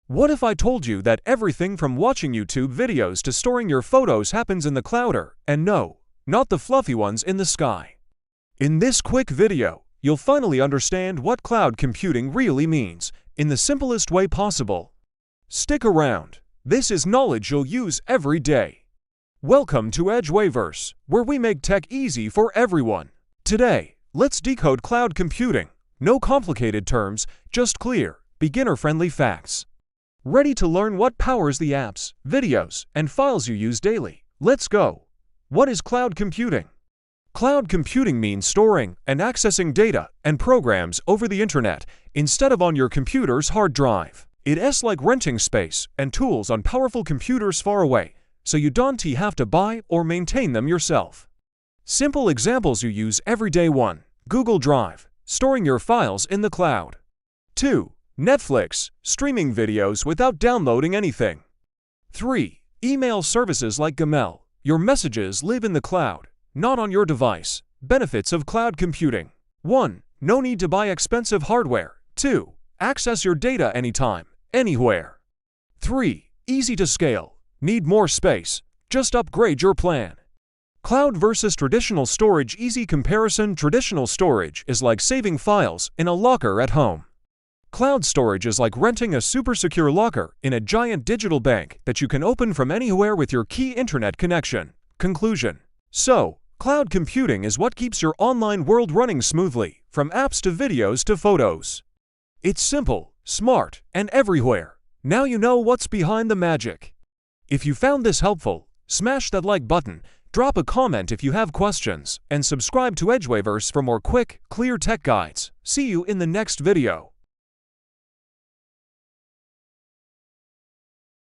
What if I told you that everything from watching YouTube videos to storing your photos happens in the cloud, and no, not the fluffy ones in the sky? In this quick video, you'll finally understand what cloud computing really means in the simplest way possible. Stick around. This is knowledge you'll use every day. Welcome to EduAIverse, where we make tech easy for everyone. Today, let's decode cloud computing. No complicated terms, just clear, beginner-friendly facts. Ready to learn what powers the apps, videos, and files you use daily? Let's go! What is cloud computing? Cloud computing means storing and accessing data and programs over the internet instead of on your computer's hard drive. It's like renting space and tools on powerful computers far away, so you don't have to buy or maintain them yourself. Simple examples you use every day: 1. Google Drive, storing your files in the cloud. 2. Netflix, streaming videos without downloading anything. 3. Email services like Gmail. Your messages live in the cloud, not on your device. Benefits of cloud computing. 1. No need to buy expensive hardware. 2. Access your data anytime, anywhere. 3. Easy to scale. Need more space? Just upgrade your plan. Cloud versus traditional storage. Easy comparison. Traditional storage is like saving files in a locker at home. Cloud storage is like renting a super secure locker in a giant digital bank that you can open from anywhere with your key internet connection. Conclusion. So, cloud computing is what keeps your online world running smoothly, from apps to videos to photos. It's simple, smart, and everywhere. Now you know what's behind the magic. If you found this helpful, smash that like button, drop a comment if you have questions, and subscribe to EduAIverse for more quick, clear tech guides. See you in the next video.